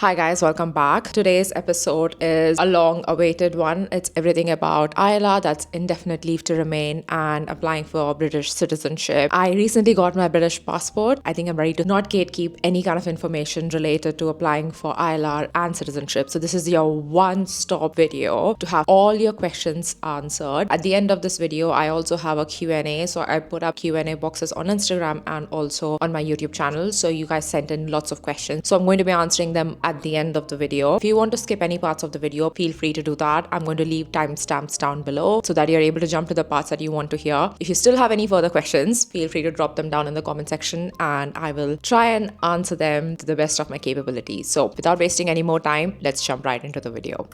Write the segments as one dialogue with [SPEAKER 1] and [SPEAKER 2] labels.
[SPEAKER 1] Hi guys, welcome back. Today's episode is a long-awaited one. It's everything about ILR, that's indefinite leave to remain, and applying for British citizenship. I recently got my British passport. I think I'm ready to not gatekeep any kind of information related to applying for ILR and citizenship. So this is your one-stop video to have all your questions answered. At the end of this video, I also have a Q&A. So I put up Q&A boxes on Instagram and also on my YouTube channel. So you guys sent in lots of questions. So I'm going to be answering them at the end of the video. If you want to skip any parts of the video, feel free to do that. I'm going to leave timestamps down below so that you're able to jump to the parts that you want to hear. If you still have any further questions, feel free to drop them down in the comment section and I will try and answer them to the best of my capabilities. So without wasting any more time, let's jump right into the video.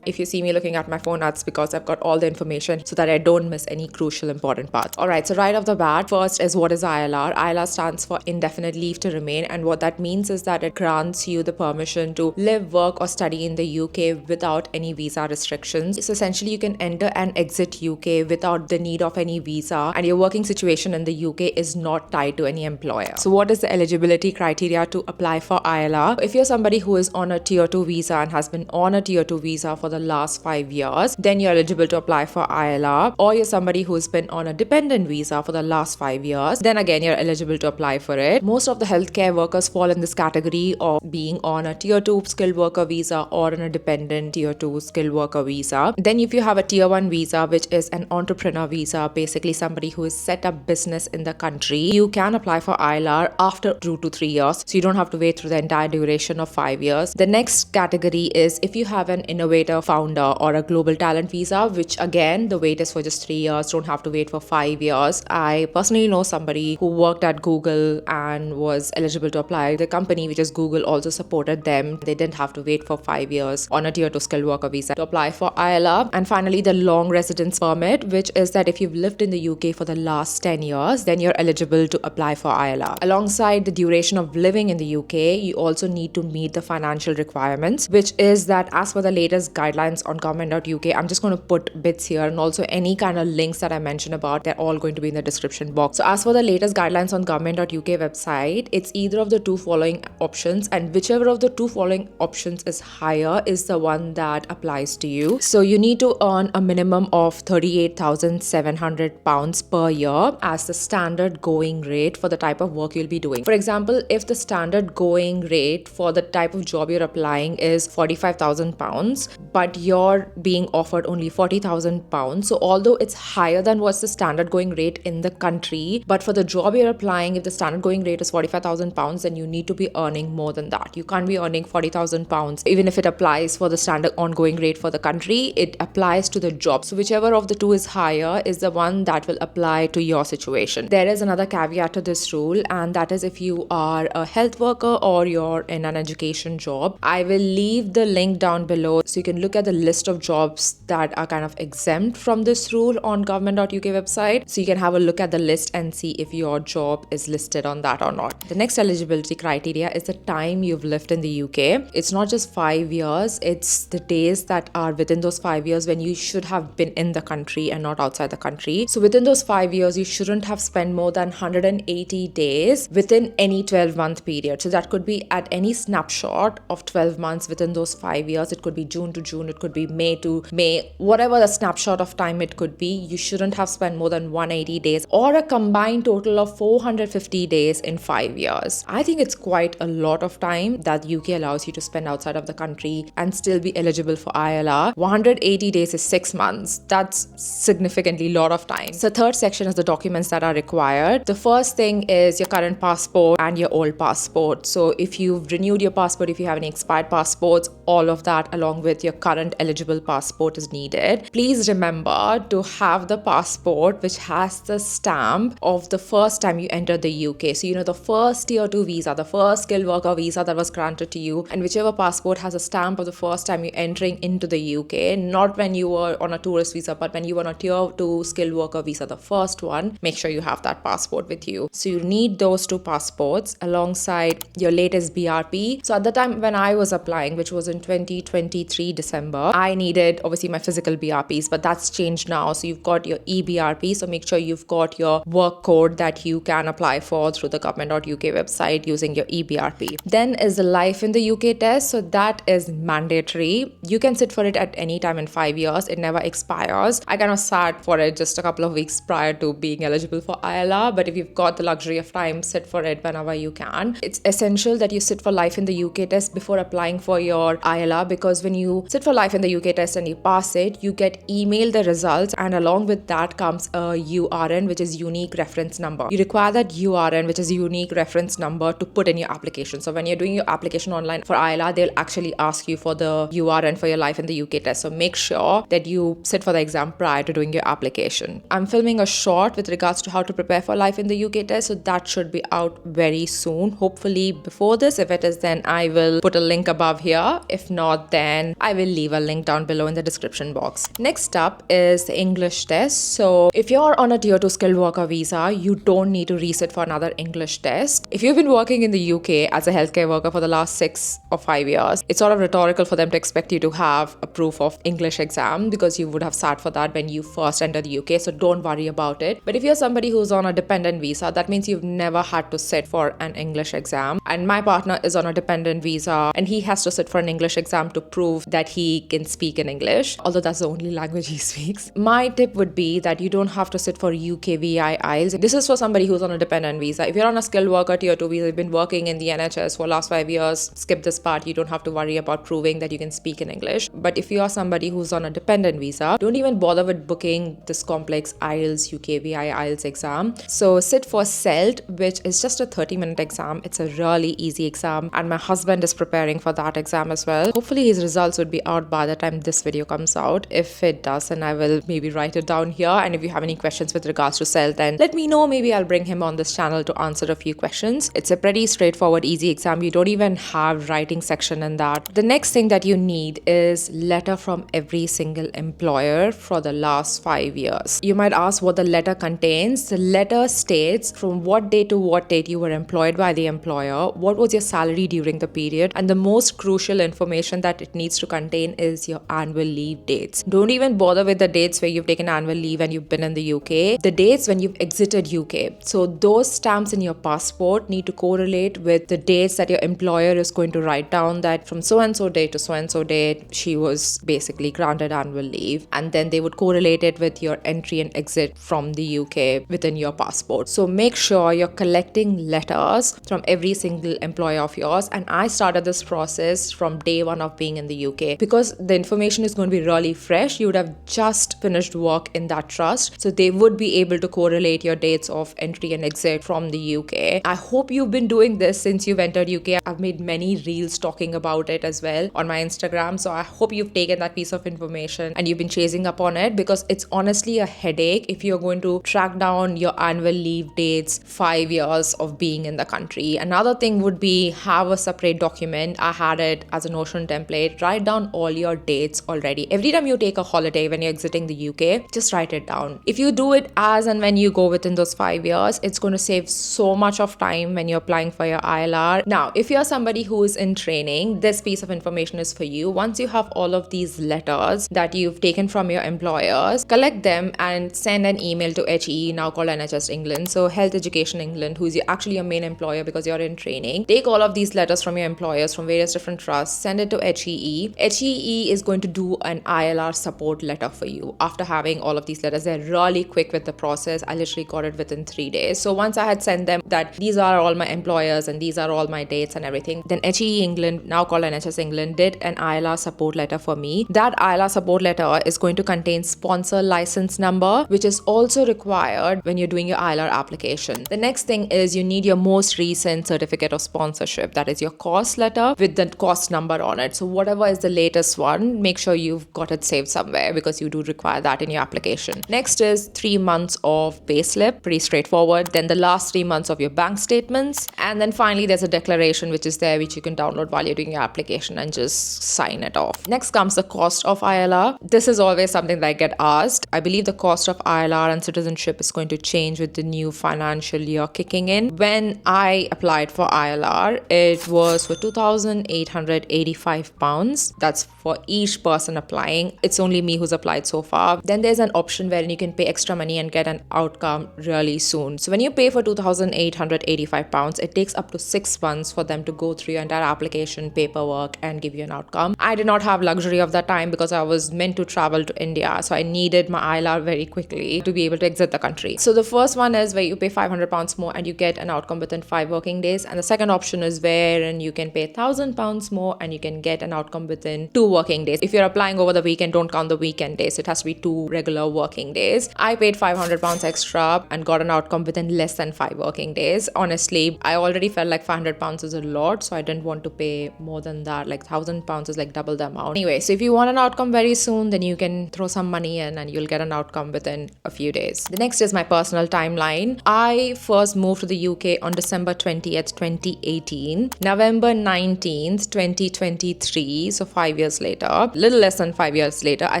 [SPEAKER 1] If you see me looking at my phone, that's because I've got all the information so that I don't miss any crucial important parts. Alright, so right off the bat, first is what is ILR? ILR stands for indefinite leave to remain, and what that means is that it grants you the permission to live, work or study in the UK without any visa restrictions. So essentially you can enter and exit UK without the need of any visa, and your working situation in the UK is not tied to any employer. So what is the eligibility criteria to apply for ILR? If you're somebody who is on a tier 2 visa and has been on a tier 2 visa for the last 5 years, then you're eligible to apply for ILR. Or you're somebody who's been on a dependent visa for the last 5 years, then again you're eligible to apply for it. Most of the healthcare workers fall in this category of being on a tier 2 skilled worker visa or on a dependent tier 2 skilled worker visa. Then if you have a tier 1 visa, which is an entrepreneur visa, basically somebody who has set up business in the country, you can apply for ILR after 2 to 3 years, so you don't have to wait through the entire duration of 5 years. The next category is if you have an innovator, founder or a global talent visa, which again the wait is for just 3 years, don't have to wait for 5 years. I personally know somebody who worked at Google and was eligible to apply. The company, which is Google, also supported them. They didn't have to wait for 5 years on a tier 2 skilled worker visa to apply for ILR. And finally, the long residence permit, which is that if you've lived in the UK for the last 10 years, then you're eligible to apply for ILR. Alongside the duration of living in the UK, you also need to meet the financial requirements, which is that as per the latest guidelines on government.uk, I'm just going to put bits here, and also any kind of links that I mentioned about, they're all going to be in the description box. So as for the latest guidelines on government.uk website, it's either of the two following options, and whichever of the two following options is higher is the one that applies to you. So you need to earn a minimum of £38,700 per year as the standard going rate for the type of work you'll be doing. For example, if the standard going rate for the type of job you're applying is £45,000, but you're being offered only £40,000, so although it's higher than what's the standard going rate in the country, but for the job you're applying, if the standard going rate is £45,000, then you need to be earning more than that. You can't be earning £40,000 even if it applies for the standard ongoing rate for the country. It applies to the job. So whichever of the two is higher is the one that will apply to your situation. There is another caveat to this rule, and that is if you are a health worker or you're in an education job. I will leave the link down below so you can look at the list of jobs that are kind of exempt from this rule on government.uk website. So you can have a look at the list and see if your job is listed on that or not. The next eligibility criteria is the time you've lived in the UK. It's not just 5 years, it's the days that are within those 5 years when you should have been in the country and not outside the country. So within those 5 years, you shouldn't have spent more than 180 days within any 12-month period. So that could be at any snapshot of 12 months within those 5 years. It could be June to June, it could be May to May, whatever the snapshot of time it could be. You shouldn't have spent more than 180 days or a combined total of 450 days in 5 years. I think it's quite a lot of time that UK allows you to spend outside of the country and still be eligible for ILR. 180 days is 6 months. That's significantly lot of time. So the third section is the documents that are required. The first thing is your current passport and your old passport. So if you've renewed your passport, if you have any expired passports, all of that along with your current eligible passport is needed. Please remember to have the passport which has the stamp of the first time you entered the UK. So the first tier 2 visa, the first skilled worker visa that was granted to you, and whichever passport has a stamp of the first time you entering into the UK, not when you were on a tourist visa, but when you were on a tier 2 skilled worker visa, the first one, make sure you have that passport with you. So you need those two passports alongside your latest BRP. So at the time when I was applying, which was in 2023 December, December, I needed obviously my physical BRPs, but that's changed now. So you've got your eBRP. So make sure you've got your work code that you can apply for through the government.uk website using your eBRP. Then is the Life in the UK test. So that is mandatory. You can sit for it at any time in 5 years. It never expires. I kind of sat for it just a couple of weeks prior to being eligible for ILR, but if you've got the luxury of time, sit for it whenever you can. It's essential that you sit for Life in the UK test before applying for your ILR, because when you sit for Life in the UK test and you pass it, you get emailed the results, and along with that comes a URN, which is unique reference number. You require that URN, which is unique reference number, to put in your application. So when you're doing your application online for ILR, they'll actually ask you for the URN for your Life in the UK test. So make sure that you sit for the exam prior to doing your application. I'm filming a short with regards to how to prepare for Life in the UK test, so that should be out very soon, hopefully before this. If it is, then I will put a link above here. If not, then I will leave a link down below in the description box. Next up is the English test. So if you're on a tier 2 skilled worker visa, you don't need to resit for another English test. If you've been working in the UK as a healthcare worker for the last 6 or 5 years, it's sort of rhetorical for them to expect you to have a proof of English exam, because you would have sat for that when you first entered the UK, so don't worry about it. But if you're somebody who's on a dependent visa, that means you've never had to sit for an English exam. And my partner is on a dependent visa and he has to sit for an English exam to prove that he can speak in English, although that's the only language he speaks. My tip would be that you don't have to sit for 𝗐𝐴𝐴𝐴 IELTS. This is for somebody who's on a dependent visa. If you're on a skilled worker tier 2 visa, you've been working in the NHS for the last 5 years, skip this part. You don't have to worry about proving that you can speak in English. But if you are somebody who's on a dependent visa, don't even bother with booking this complex IELTS 𝗐𝐴𝐴𝐴 IELTS exam. So sit for CELT, which is just a 30-minute exam. It's a really easy exam, and my husband is preparing for that exam as well. Hopefully his results would be out by the time this video comes out. If it does, then I will maybe write it down here. And if you have any questions with regards to CELT, then let me know. Maybe I'll bring him on this channel to answer a few questions. It's a pretty straightforward, easy exam. You don't even have writing section in that. The next thing that you need is letter from every single employer for the last 5 years. You might ask what the letter contains. The letter states from what date to what date you were employed by the employer, what was your salary during the period, and the most crucial information that it needs to contain is your annual leave dates. Don't even bother with the dates where you've taken annual leave and you've been in the UK. The dates when you've exited UK. So those stamps in your passport need to correlate with the dates that your employer is going to write down that from so and so date to so and so date she was basically granted annual leave, and then they would correlate it with your entry and exit from the UK within your passport. So make sure you're collecting letters from every single employer of yours, and I started this process from day one of being in the UK because the information is going to be really fresh. You would have just finished work in that trust, so they would be able to correlate your dates of entry and exit from the UK. I hope you've been doing this since you've entered UK. I've made many reels talking about it as well on my Instagram, so I hope you've taken that piece of information and you've been chasing up on it, because it's honestly a headache if you're going to track down your annual leave dates 5 years of being in the country. Another thing would be have a separate document. I had it as a Notion template. Write down all your dates already. Every time you take a holiday when you're exiting the UK, just write it down. If you do it as and when you go within those 5 years, it's going to save so much of time when you're applying for your ILR. Now, if you're somebody who is in training, this piece of information is for you. Once you have all of these letters that you've taken from your employers, collect them and send an email to HEE, now called NHS England, so Health Education England, who's actually your main employer because you're in training. Take all of these letters from your employers from various different trusts, send it to HEE. HEE is going to do an ILR support letter for you after having all of these letters. They're really quick with the process. I literally got it within 3 days. So once I had sent them that these are all my employers and these are all my dates and everything, then HEE England, now called NHS England, did an ILR support letter for me. That ILR support letter is going to contain sponsor license number, which is also required when you're doing your ILR application. The next thing is you need your most recent certificate of sponsorship. That is your cost letter with the cost number on it. So whatever is the latest one, make sure you've got it saved somewhere because you do require that in your application. Next is 3 months of payslip, pretty straightforward. Then the last 3 months of your bank statements. And then finally, there's a declaration which is there, which you can download while you're doing your application and just sign it off. Next comes the cost of ILR. This is always something that I get asked. I believe the cost of ILR and citizenship is going to change with the new financial year kicking in. When I applied for ILR, it was for £2,885. That's that's for each person applying. It's only me who's applied so far. Then there's an option wherein you can pay extra money and get an outcome really soon. So when you pay for £2,885, it takes up to 6 months for them to go through your entire application, paperwork, and give you an outcome. I did not have luxury of that time because I was meant to travel to India, so I needed my ILR very quickly to be able to exit the country. So the first one is where you pay £500 more and you get an outcome within 5 working days, and the second option is wherein you can pay £1,000 more and you can get an outcome within 2 working days. If you're applying over the weekend, don't count the weekend days. It has to be 2 regular working days. I paid £500 extra and got an outcome within less than 5 working days. Honestly, I already felt like £500 is a lot, so I didn't want to pay more than that. Like £1,000 is like double the amount. Anyway, so if you want an outcome very soon, then you can throw some money in and you'll get an outcome within a few days. The next is my personal timeline. I first moved to the UK on December 20th, 2018. November 19th, 2023, so 5 years later, little less than 5 years later, I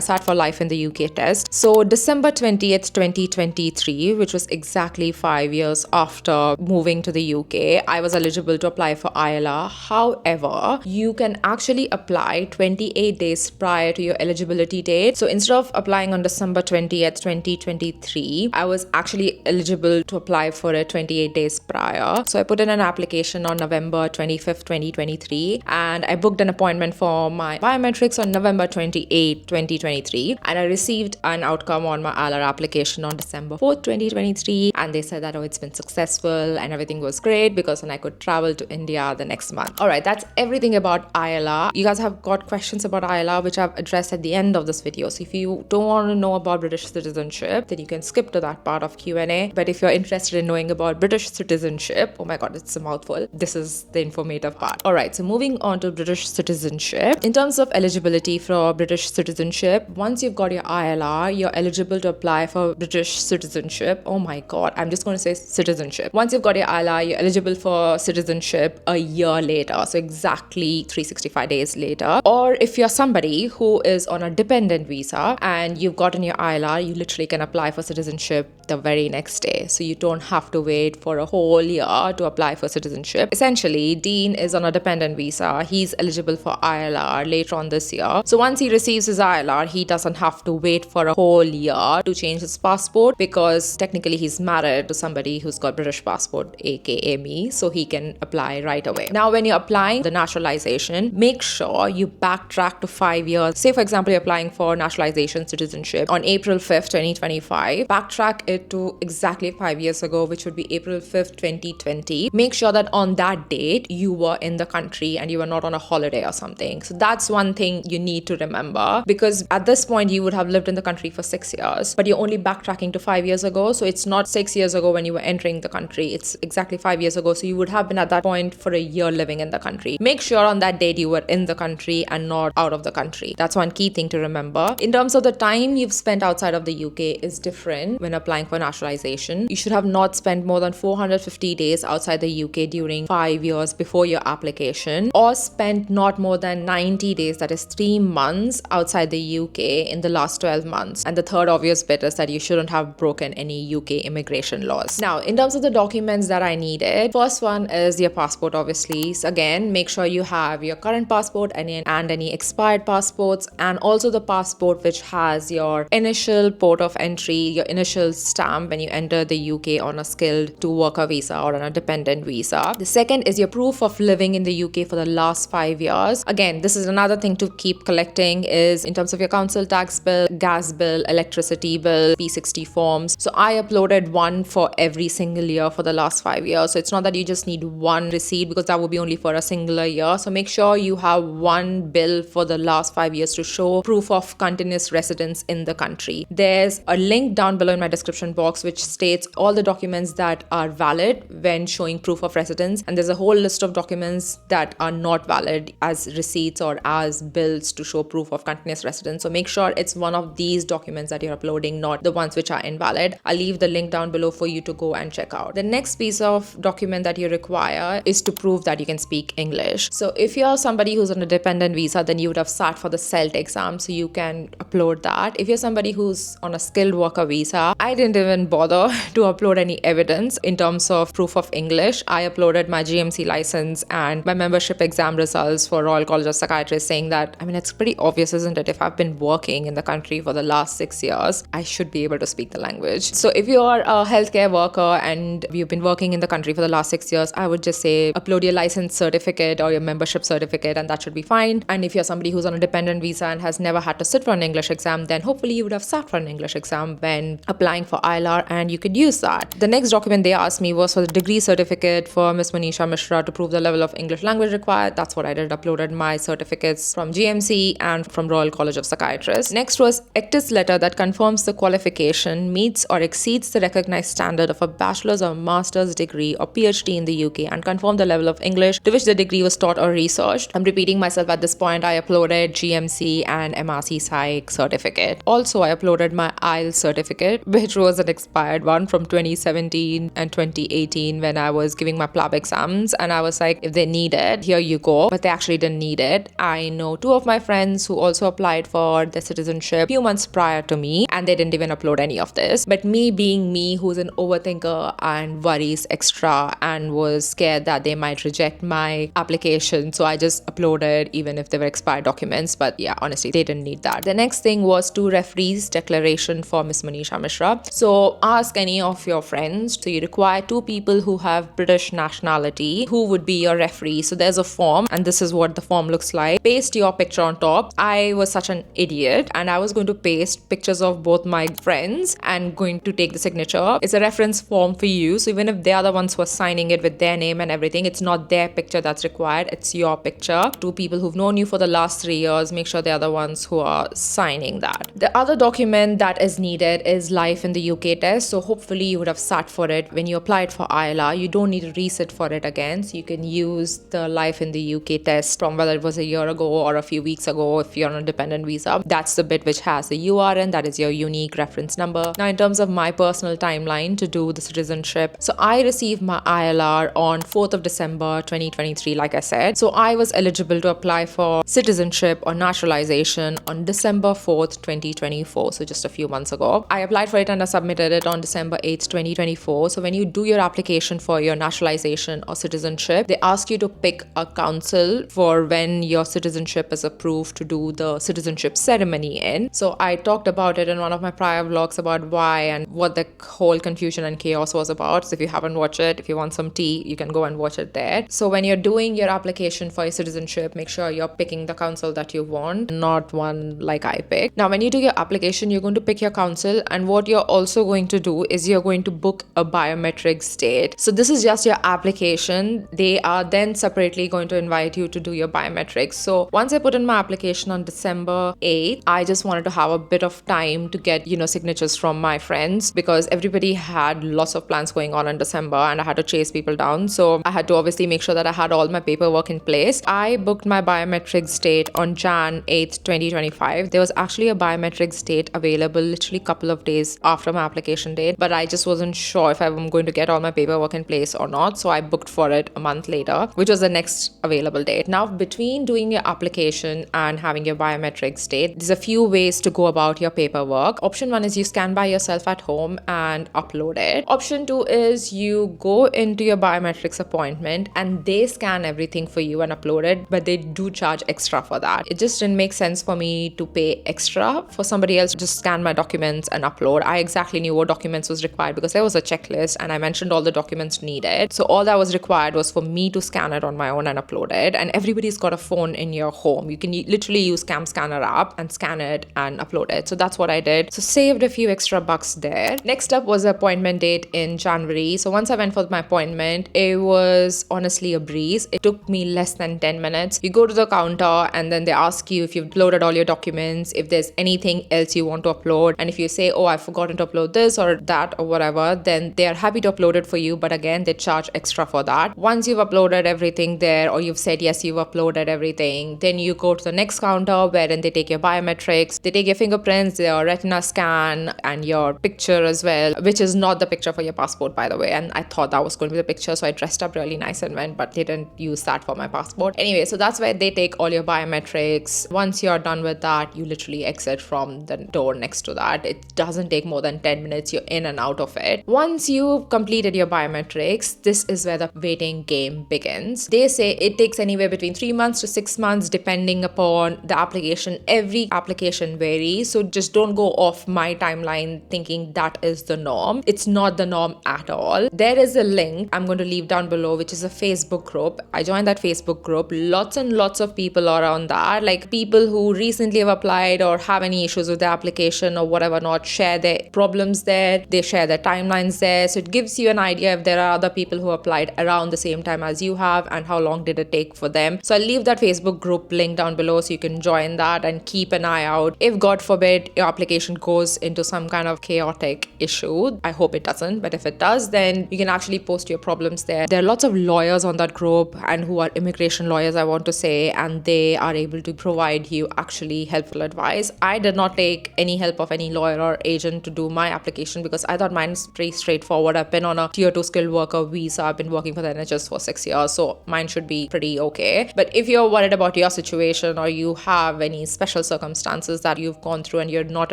[SPEAKER 1] sat for life in the UK test. So December 20th, 2023, which was exactly 5 years after moving to the UK, I was eligible to apply for ILR. However, you can actually apply 28 days prior to your eligibility date. So instead of applying on December 20th, 2023, I was actually eligible to apply for it 28 days prior. So I put in an application on November 25th, 2023, and I booked an appointment for my biometrics on November 28th, 2023, and I received an outcome on my ILR application on December 4th, 2023, and they said that, oh, it's been successful and everything was great because then I could travel to India the next month. All right, that's everything about ILR. You guys have got questions about ILR, which I've addressed at the end of this video. So if you don't want to know about British citizenship, then you can skip to that part of Q&A. But if you're interested in knowing about British citizenship, oh my God, it's a mouthful. This is the informative part. All right, so moving on to British citizenship. In terms of eligibility for British citizenship, once you've got your ILR, you're eligible to apply for British citizenship. Oh my God, I'm just going to say citizenship. Once you've got your ILR, you're eligible for citizenship a year later. So exactly 365 days later. Or if you're somebody who is on a dependent visa and you've gotten your ILR, you literally can apply for citizenship the very next day. So you don't have to wait for a whole year to apply for citizenship. Essentially, Dean is on a dependent visa. He's eligible for ILR later on this year. So once he receives his ILR, he doesn't have to wait for a whole year to change his passport because technically he's married to somebody who's got British passport, aka me. So he can apply right away. Now, when you're applying the naturalization, make sure you backtrack to 5 years. Say, for example, you're applying for naturalization citizenship on April 5th, 2025. Backtrack it to exactly 5 years ago, which would be April 5th, 2020. Make sure that on that date, you were in the country and you were not on a holiday or something. So that's one thing you need to remember, because at this point, you would have lived in the country for 6 years, but you're only backtracking to 5 years ago. So it's not 6 years ago when you were entering the country. It's exactly 5 years ago. So you would have been at that point for a year living in the country. Make sure on that date you were in the country and not out of the country. That's one key thing to remember. In terms of the time you've spent outside of the UK is different when applying for naturalization. You should have not spent more than 450 days outside the UK during 5 years before your application, or spent not more than 90 days, that is 3 months, outside the UK in the last 12 months. And the third obvious bit is that you shouldn't have broken any UK immigration laws. Now, in terms of the documents that I needed, first one is your passport, obviously. So again, make sure you have your current passport and any expired passports, and also the passport which has your initial port of entry, your initial stamp when you enter the UK on a skilled to worker visa or on a dependent visa. The second is your proof of living in the UK for the last 5 years. Again, this is another thing to keep collecting, is in terms of your council tax bill, gas bill, electricity bill, P60 forms. So I uploaded one for every single year for the last 5 years. So it's not that you just need one receipt, because that would be only for a singular year. So make sure you have one bill for the last 5 years to show proof of continuous residence in the country. There's a link down below in my description box which states all the documents that are valid when showing proof of residence, and there's a whole list of documents that are not valid as receipts or as bills to show proof of continuous residence. So make sure it's one of these documents that you're uploading, not the ones which are invalid. I'll leave the link down below for you to go and check out. The next piece of document that you require is to prove that you can speak English. So if you're somebody who's on a dependent visa, then you would have sat for the CELT exam, so you can upload that. If you're somebody who's on a skilled worker visa, I didn't even bother to upload any evidence in terms of proof of English. I uploaded my GMC license and my membership exam results for Royal College of Psychiatrists, saying that, I mean, it's pretty obvious, isn't it? If I've been working in the country for the last 6 years, I should be able to speak the language. So if you are a healthcare worker and you've been working in the country for the last 6 years, I would just say upload your license certificate or your membership certificate, and that should be fine. And if you're somebody who's on a dependent visa and has never had to sit for an English exam, then hopefully you would have sat for an English exam when applying for ILR, and you could use that. The next document they asked me was for the degree certificate for Ms. Monisha Mishra to prove the level of English language required. That's what I did. Uploaded my certificates from GMC and from Royal College of Psychiatrists. Next was ethos letter that confirms the qualification meets or exceeds the recognized standard of a bachelor's or master's degree or PhD in the UK and confirm the level of English to which the degree was taught or researched. I'm repeating myself at this point. I uploaded GMC and 𝗦𝗍 Psych certificate. Also, I uploaded my IELTS certificate, which was an expired one from 2017 and 2018 when I was giving my 𝗶𝗹 exams, and I was like, if they need it, here you go. But they actually didn't need it. I know 2 of my friends who also applied for their citizenship a few months prior to me, and they didn't even upload any of this. But me being me, who's an overthinker and worries extra and was scared that they might reject my application, so I just uploaded even if they were expired documents. But yeah, honestly, they didn't need that. The next thing was 2 referees declaration for Ms. Monisha Mishra. So ask any of your friends. So you require 2 people who have British nationality who would be your referee. So there's a form, and this is what the form looks like. Paste your picture on top. I was such an idiot, and I was going to paste pictures of both my friends and going to take the signature. It's a reference form for you, so even if they are the ones who are signing it with their name and everything, it's not their picture that's required, it's your picture. 2 people who've known you for the last 3 years, make sure they're the ones who are signing that. The other document that is needed is life in the UK test. So hopefully you would have sat for it when you applied for ILR. You don't need to resit for it again, so you can use the life in the UK test from whether it was a year ago or a few weeks ago if you're on a dependent visa. That's the bit which has the URN, that is your unique reference number. Now, in terms of my personal timeline to do the citizenship, so I received my ILR on 4th of December 2023, like I said. So I was eligible to apply for citizenship or naturalization on December 4th, 2024, so just a few months ago. I applied for it and I submitted it on December 8th, 2024. So when you do your application for your naturalization or citizenship, they ask you to pick a council for when your citizenship is approved to do the citizenship ceremony in. So I talked about it in one of my prior vlogs about why and what the whole confusion and chaos was about. So if you haven't watched it, if you want some tea, you can go and watch it there. So when you're doing your application for your citizenship, make sure you're picking the council that you want, not one like I picked. Now, when you do your application, you're going to pick your council, and what you're also going to do is you're going to book a biometrics date. So this is just your application. They are then separately going to invite you to do your biometrics. So once I put in my application on December 8th, I just wanted to have a bit of time to get, signatures from my friends, because everybody had lots of plans going on in December and I had to chase people down. So I had to obviously make sure that I had all my paperwork in place. I booked my biometrics date on Jan 8th, 2025. There was actually a biometrics date available literally a couple of days after my application date, but I just wasn't sure if I'm going to get all my paperwork in place or not. So I booked for it a month later, which was the next available date. Now, between doing your application and having your biometrics date, there's a few ways to go about your paperwork. Option 1 is you scan by yourself at home and upload it. Option 2 is you go into your biometrics appointment and they scan everything for you and upload it, but they do charge extra for that. It just didn't make sense for me to pay extra for somebody else to just scan my documents and upload. I exactly knew what documents was required because there was a checklist and I mentioned all the documents needed. So all that was required was for me to scan it on my own and upload it. And everybody's got a phone in your home. You can literally use Cam Scanner app and scan it and upload it. So that's what I did. So saved a few extra bucks there. Next up was the appointment date in January. So once I went for my appointment, it was honestly a breeze. It took me less than 10 minutes. You go to the counter and then they ask you if you've uploaded all your documents, if there's anything else you want to upload. And if you say, oh, I've forgotten to upload this or that or whatever, then they are happy to upload it for you. But again, they charge extra for that. Once you've uploaded everything there, or you've said, yes, you've uploaded everything, then you go to the next counter wherein they take your biometrics, they take your fingerprints, your retina scan, and your picture as well, which is not the picture for your passport, by the way. And I thought that was going to be the picture, so I dressed up really nice and went, but they didn't use that for my passport. Anyway, so that's where they take all your biometrics. Once you're done with that, you literally exit from the door next to that. It doesn't take more than than 10 minutes, you're in and out of it. Once you've completed your biometrics, this is where the waiting game begins. They say it takes anywhere between 3 months to 6 months depending upon the application. Every application varies, so just don't go off my timeline thinking that is the norm. It's not the norm at all. There is a link I'm going to leave down below, which is a Facebook group. I joined that Facebook group. Lots and lots of people are on that, like people who recently have applied or have any issues with their application or whatever not, share their problems there. They share their timelines there, so it gives you an idea if there are other people who applied around the same time as you have and how long did it take for them. So I'll leave that Facebook group link down below so you can join that and keep an eye out. If God forbid your application goes into some kind of chaotic issue, I hope it doesn't, but if it does, then you can actually post your problems there. There are lots of lawyers on that group and who are immigration lawyers, I want to say, and they are able to provide you actually helpful advice. I did not take any help of any lawyer or agent to do my application because I thought mine is pretty straightforward. I've been on a tier 2 skilled worker visa. I've been working for the NHS for 6 years, so mine should be pretty okay. But if you're worried about your situation or you have any special circumstances that you've gone through and you're not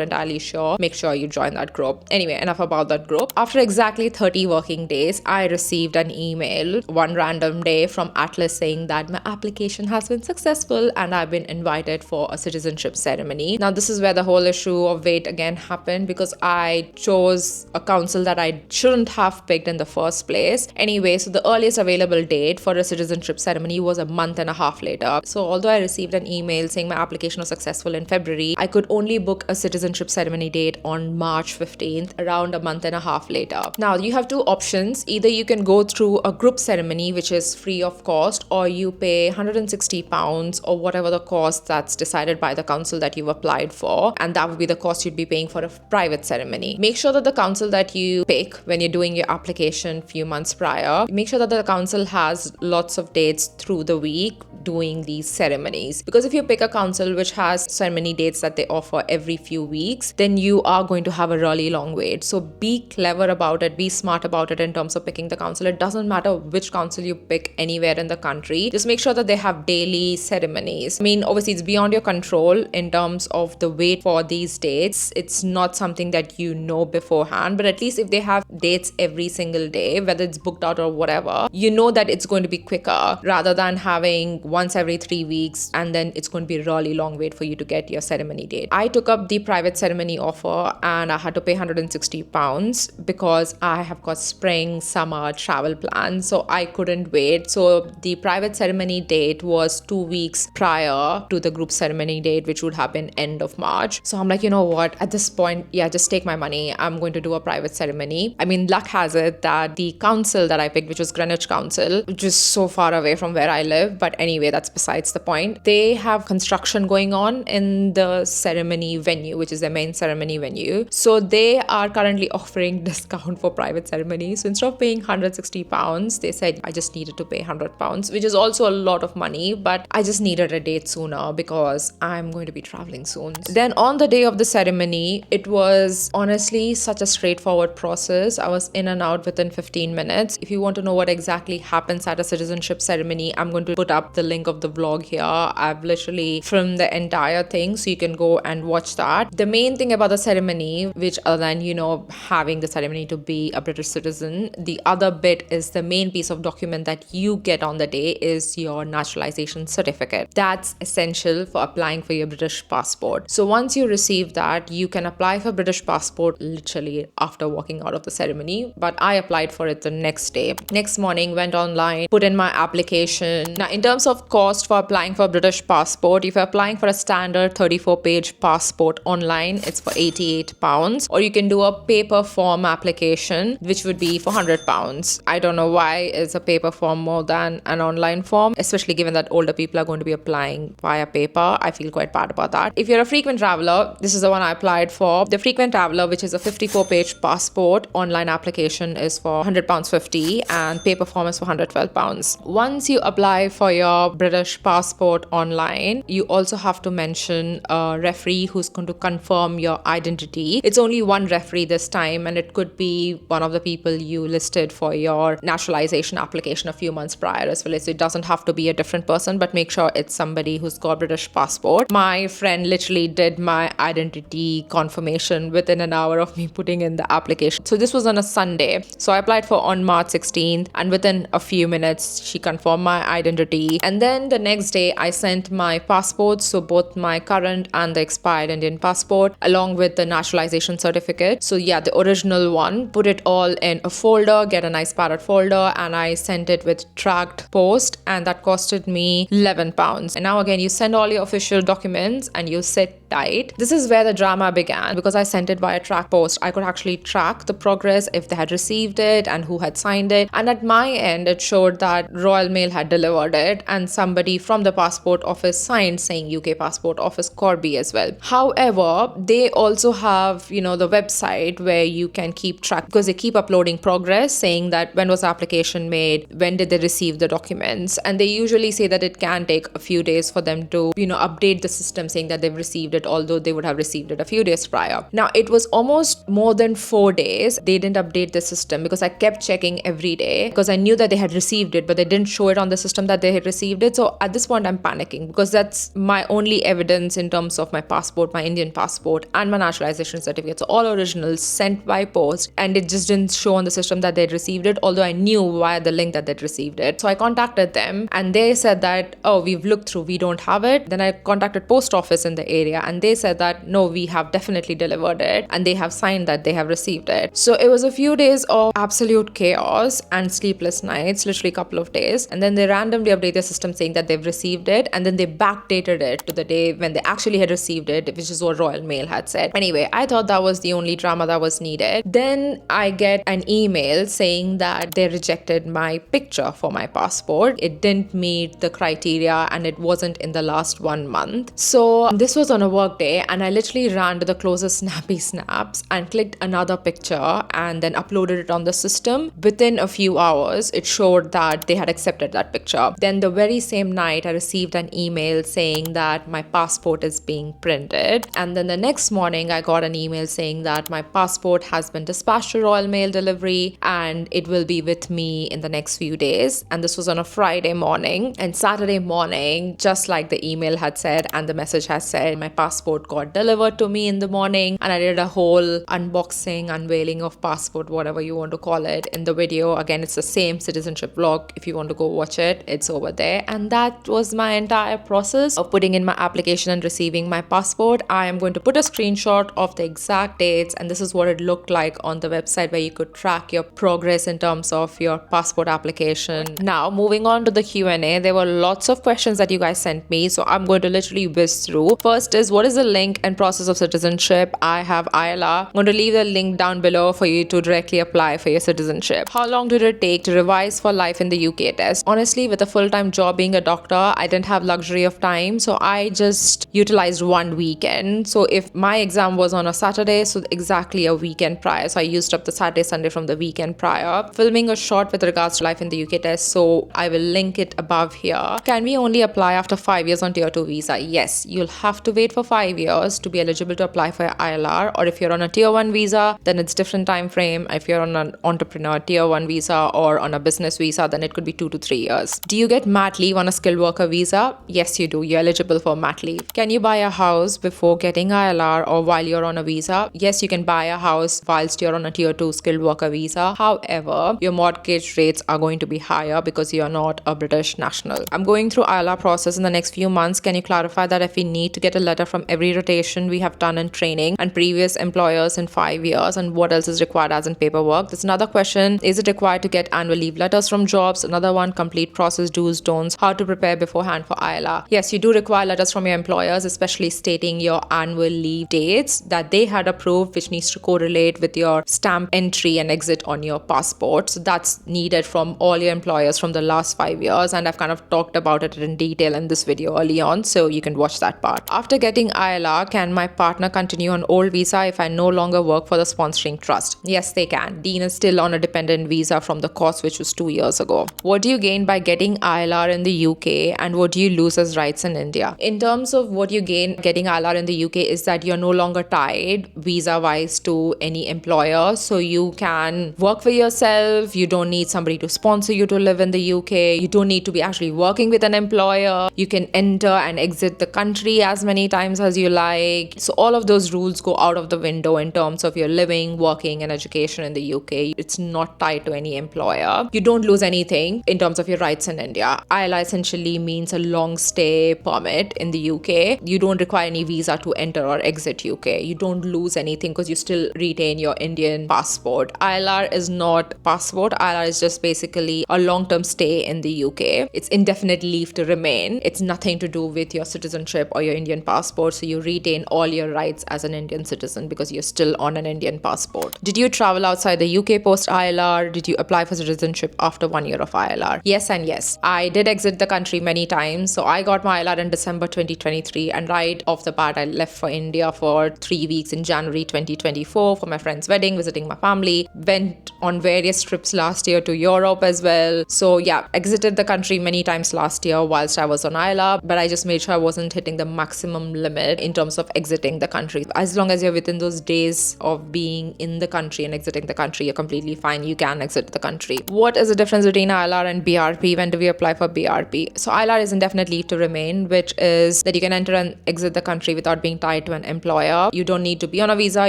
[SPEAKER 1] entirely sure, make sure you join that group. Anyway, enough about that group. After exactly 30 working days, I received an email one random day from Atlas saying that my application has been successful and I've been invited for a citizenship ceremony. Now, this is where the whole issue of wait again happened because I chose a council that I shouldn't have picked in the first place. Anyway, so the earliest available date for a citizenship ceremony was a month and a half later. So although I received an email saying my application was successful in February, I could only book a citizenship ceremony date on March 15th, around a month and a half later. Now, you have two options. Either you can go through a group ceremony, which is free of cost, or you pay £160 or whatever the cost that's decided by the council that you've applied for, and that would be the cost you'd be paying for a private ceremony. Make sure that the council that you pick when you're doing your application few months prior, make sure that the council has lots of dates through the week doing these ceremonies, because if you pick a council which has ceremony dates that they offer every few weeks, then you are going to have a really long wait. So be clever about it, be smart about it in terms of picking the council. It doesn't matter which council you pick anywhere in the country, just make sure that they have daily ceremonies. I mean, obviously it's beyond your control in terms of the wait for these dates. It's not something that you know beforehand, but at least if they have dates every single day, whether it's booked out or whatever, you know that it's going to be quicker rather than having once every 3 weeks and then it's going to be a really long wait for you to get your ceremony date. I took up the private ceremony offer and I had to pay £160 because I have got spring summer travel plans, so I couldn't wait. So the private ceremony date was 2 weeks prior to the group ceremony date, which would happen end of March. So I'm like, you know what, at this point, yeah, just take my money. I'm going to do a private ceremony. I mean, luck has it that the council that I picked, which was Greenwich Council, which is so far away from where I live, but anyway, that's besides the point. They have construction going on in the ceremony venue, which is their main ceremony venue. So they are currently offering discount for private ceremonies. So instead of paying £160, they said I just needed to pay £100, which is also a lot of money, but I just needed a date sooner because I'm going to be traveling soon. Then on the day of the ceremony, it was honestly such a straightforward process. I was in and out within 15 minutes. If you want to know what exactly happens at a citizenship ceremony, I'm going to put up the link of the vlog here. I've literally filmed the entire thing, so you can go and watch that. The main thing about the ceremony, which other than, you know, having the ceremony to be a British citizen, the other bit is the main piece of document that you get on the day is your naturalization certificate. That's essential for applying for your British passport. So once you receive that, you can apply for British passport literally after walking out of the ceremony, but I applied for it the next day. Next morning, went online, put in my application. Now, in terms of cost for applying for British passport, if you're applying for a standard 34-page passport online, it's for £88, or you can do a paper form application, which would be for £100. I don't know why is a paper form more than an online form, especially given that older people are going to be applying via paper. I feel quite bad about that. If you're a frequent traveler, this is the one I applied for. The frequent traveler, which is a 54-page passport online application, is for £100.50 and paper form is for £112. Once you apply for your British passport online, you also have to mention a referee who's going to confirm your identity. It's only one referee this time, and it could be one of the people you listed for your naturalization application a few months prior as well. So it doesn't have to be a different person, but make sure it's somebody who's got British passport. My friend literally did my identity confirmation within an hour of me putting in the application. So this was on a Sunday. So I applied for on March 16th, and within a few minutes, she confirmed my identity. And then the next day, I sent my passports, so both my current and the expired Indian passport, along with the naturalization certificate. So yeah, the original one, put it all in a folder, get a nice parrot folder, and I sent it with tracked post, and that costed me £11. And now again, you send all your official documents and you sit tight. This is where the drama began, because I sent it via track post. I could actually track the progress, if they had received it and who had signed it. And at my end, it showed that Royal Mail had delivered it and somebody from the passport office signed saying UK Passport Office Corby as well. However, they also have, the website where you can keep track, because they keep uploading progress saying that when was the application made, when did they receive the documents, and they usually say that it can take a few days for them to, update the system saying that they've received it, although they would have received it a few days prior. Now, it was almost more than 4 days. They didn't update the system because I kept checking every day because I knew that they had received it, but they didn't show it on the system that they had received it. So at this point, I'm panicking because that's my only evidence in terms of my passport, my Indian passport, and my naturalization certificate. So all originals sent by post, and it just didn't show on the system that they'd received it, although I knew via the link that they'd received it. So I contacted them and they said that, oh, we've looked through, we don't have it. Then I contacted post office in the area and they said that, no, we have definitely delivered it and they have signed that they have received it. So it was a few days of absolute chaos and sleepless nights, literally a couple of days. And then they randomly update the system saying that they've received it, and then they backdated it to the day when they actually had received it, which is what Royal Mail had said. Anyway, I thought that was the only drama that was needed. Then I get an email saying that they rejected my picture for my passport. It didn't meet the criteria and it wasn't in the last 1 month. So this was on a work day and I literally ran to the closest snappy snaps and clicked another picture and then uploaded it on the system. Within a few hours, it showed that they had accepted that picture. Then the very same night, I received an email saying that my passport is being printed. And then the next morning, I got an email saying that my passport has been dispatched to Royal Mail delivery and it will be with me in the next few days. And this was on a Friday morning. And Saturday morning, just like the email had said and the message has said, my passport got delivered to me in the morning. And I did a whole unboxing, unveiling of passport, whatever you want to call it, in the video. Again, it's the same citizenship vlog. If you want to go watch it, it's over there. And that was my entire process of putting in my application and receiving my passport. I am going to put a screenshot of the exact dates, and this is what it looked like on the website where you could track your progress in terms of your passport application. Now, moving on to the Q&A, there were lots of questions that you guys sent me, so I'm going to literally whiz through. First is, what is the link and process of citizenship? I have ILR. I'm going to leave the link down below for you to directly apply for your citizenship. How long did it take to revise for life in the UK test? Honestly, with a full-time job being a doctor, I didn't have luxury of time, so I just utilized one weekend. So if my exam was on a Saturday, so exactly a weekend prior. So I used up the Saturday, Sunday from the weekend prior, filming a short with regards to life in the UK test. So I will link it above here. Can we only apply after 5 years on tier 2 visa? Yes, you'll have to wait for 5 years to be eligible to apply for your ILR, or if you're on a tier 1 visa, then it's different time frame. If you're on an entrepreneur tier 1 visa or on a business visa, then it could be 2 to 3 years. Do you get mat leave on a skilled worker visa? Yes, you do. You're eligible for mat leave. Can you buy a house before getting ILR or while you're on a visa? Yes, you can buy a house whilst you're on a tier 2 skilled worker visa. However, your mortgage rates are going to be higher because you're not a British national. I'm going through ILR process in the next few months. Can you clarify that if we need to get a letter from every rotation we have done in training and previous employers in 5 years, and what else is required as in paperwork? That's another question. Is it required to get annual leave letters from jobs? Another one, complete process, do's, don'ts, how to prepare beforehand for ILR. Yes, you do require letters from your employers, especially stating your annual leave dates that they had approved, which needs to correlate with your stamp entry and exit on your passport. So that's needed from all your employers from the last 5 years, and I've kind of talked about it in detail in this video early on, so you can watch that part. After getting ILR, can my partner continue on old visa if I no longer work for the sponsoring trust? Yes, they can. Dean is still on a dependent visa from the course, which was 2 years ago. What do you gain by getting ILR in the UK, and what do you lose as rights in India? In terms of what you gain getting ILR in the UK is that you're no longer tied visa-wise to any employer, so you can work for yourself. You don't need somebody to sponsor you to live in the UK. You don't need to be actually working with an employer. You can enter and exit the country as many times as you like. So all of those rules go out of the window in terms of your living, working, and education in the UK. It's not tied to any employer. You don't lose anything in terms of your rights in India. ILR essentially means a long stay permit in the UK. You don't require any visa to enter or exit UK. You don't lose anything because you still retain your Indian passport. ILR is not passport. ILR is just basically a long-term stay in the UK. It's indefinite leave to remain. It's nothing to do with your citizenship or your Indian passport. So you retain all your rights as an Indian citizen because you're still on an Indian passport. Did you travel outside the UK post ILR? Did you apply for citizenship after 1 year of ILR? Yes and yes. I did exit the country many times. So I got my ILR in December 2023, and right off the bat I left for India for 3 weeks in January 2024 for my friend's wedding, visiting my family. Went on various trips last year to Europe as well. So yeah, exited the country many times last year whilst I was on ILR, but I just made sure I wasn't hitting the maximum limit in terms of exiting the country. As long as you're within those days of being in the country and exiting the country, you're completely fine. You can exit the country. What is the difference between ILR and BRP? When do we apply for BRP? So ILR is indefinite leave to remain, which is that you can enter and exit the country without being tied to an employer. You don't need to be on a visa.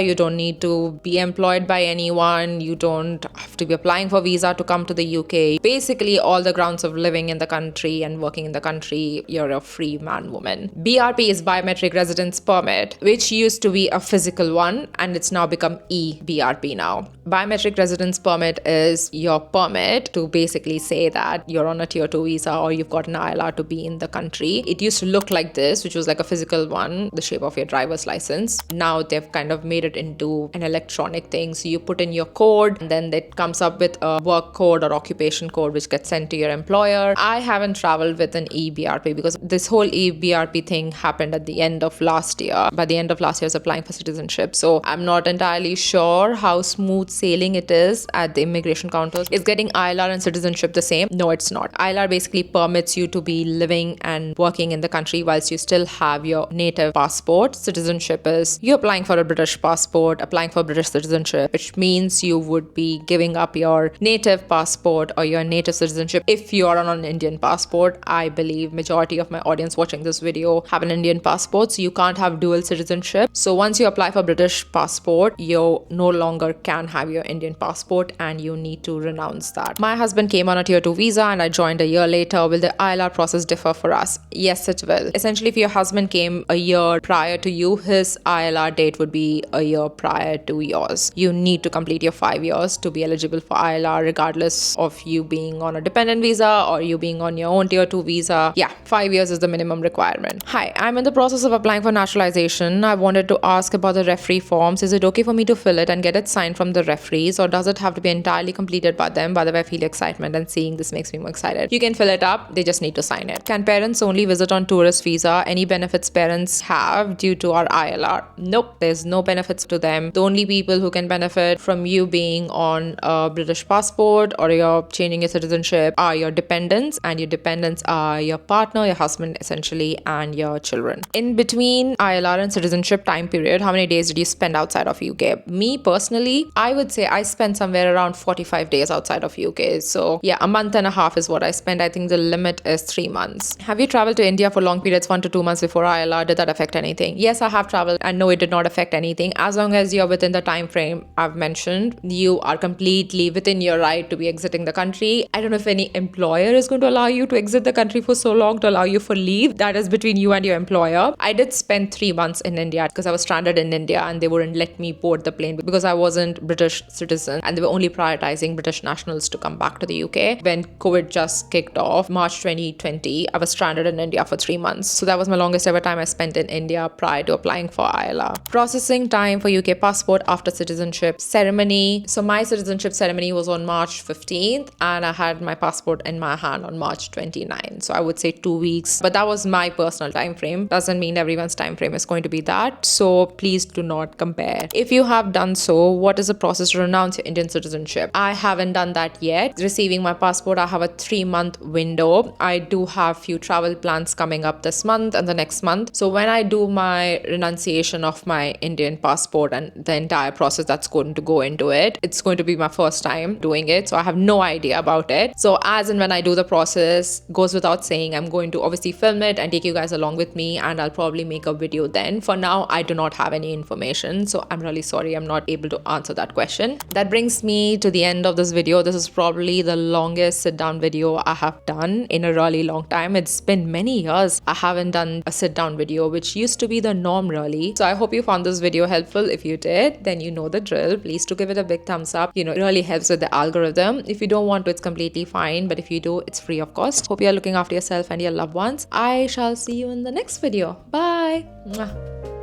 [SPEAKER 1] You don't need to be employed by anyone. You don't have to be applying for visa to come to the UK. Basically, all the grounds of living in the country and working in the country, you're a free man, woman. BRP is biometric residence permit, which used to be a physical one, and it's now become e-BRP now. Biometric residence permit is your permit to basically say that you're on a tier 2 visa or you've got an ILR to be in the country. It used to look like this, which was like a physical one, the shape of your driver's license. Now they've kind of made it into an electronic thing. So you put in your code, and then it comes up with a work code or occupation code, which gets sent to your employer. I haven't traveled with an e-BRP because this whole e-BRP thing happened at the end of last year. By the end of last year, I was applying for citizenship. So I'm not entirely sure how smooth sailing it is at the immigration counters. Is getting ILR and citizenship the same? No, it's not. ILR basically permits you to be living and working in the country whilst you still have your native passport. Citizenship is you're applying for a British passport, applying for British citizenship, which means you would be giving up your native passport or your native citizenship if you're on an Indian passport. I believe majority of my audience watching this video have an Indian passport, so you can't have dual citizenship. So once you apply for British passport, you no longer can have your Indian passport and you need to renounce that. My husband came on a tier 2 visa and I joined a year later. Will the ILR process differ for us? Yes, it will. Essentially, if your husband came a year prior to you, his ILR date would be a year prior to yours. You need to complete your 5 years to be eligible for ILR, regardless of you being on a dependent visa or you being on your own tier 2 visa. Yeah, 5 years is the minimum requirement. Hi, I'm in the process of applying for naturalization. I wanted to ask about the referee forms. Is it okay for me to fill it and get it signed from the referees, or does it have to be entirely completed by them? By the way, I feel excitement, and seeing this makes me more excited. You can fill it up. They just need to sign it. Can parents only visit on tourist visa? Any benefits parents have due to our ILR? Nope, there's no benefits to them. The only people who can benefit from you being on a British passport or you're changing your citizenship are your dependents, and your dependents are your partner, your husband essentially, and your children. In between ILR and citizenship time period, how many days did you spend outside of UK? Me personally, I would say I spent somewhere around 45 days outside of UK. So yeah, a month and a half is what I spent. I think the limit is 3 months. Have you traveled to India for long periods, 1 to 2 months before ILR? Did that affect anything? Yes, I have traveled, and no, it did not affect anything. As long as you're within the time frame I've mentioned, you are completely within your right to be exiting the country. I don't know if any employer is going to allow you to exit the country for so long, to allow you for leave. That is between you and your employer. I did spend 3 months in India because I was stranded in India and they wouldn't let me board the plane because I wasn't British citizen, and they were only prioritizing British nationals to come back to the UK. When COVID just kicked off, March 2020, I was stranded in India for 3 months. So that was my longest ever time I spent in India prior to applying for ILR. Processing time for UK passport after citizenship ceremony. So my citizenship ceremony was on March 15th and I had my passport in my hand on March 29th. So I would say 2 weeks, but that was my personal time frame. Doesn't mean everyone's time frame is going to be that. So please do not compare. If you have done so, what is the process to renounce your Indian citizenship? I haven't done that yet. Receiving my passport, I have a 3-month window. I do have few travel plans coming up this month and the next month. So when I do my renunciation of my Indian passport and the entire process that's going to go into it, it's going to be my first time doing it. So I have no idea about it. So as and when I do the process, goes without saying, I'm going to obviously film it and take you guys along with me, and I'll probably make a video then. For now, I do not have any information information. So I'm really sorry I'm not able to answer that question. That brings me to the end of this video. This is probably the longest sit down video I have done in a really long time. It's been many years I haven't done a sit down video, which used to be the norm really. So I hope you found this video helpful. If you did, then you know the drill. Please do give it a big thumbs up. You know, it really helps with the algorithm. If you don't want to, it's completely fine, but if you do, it's free of cost. Hope you're looking after yourself and your loved ones. I shall see you in the next video. Bye. Mwah.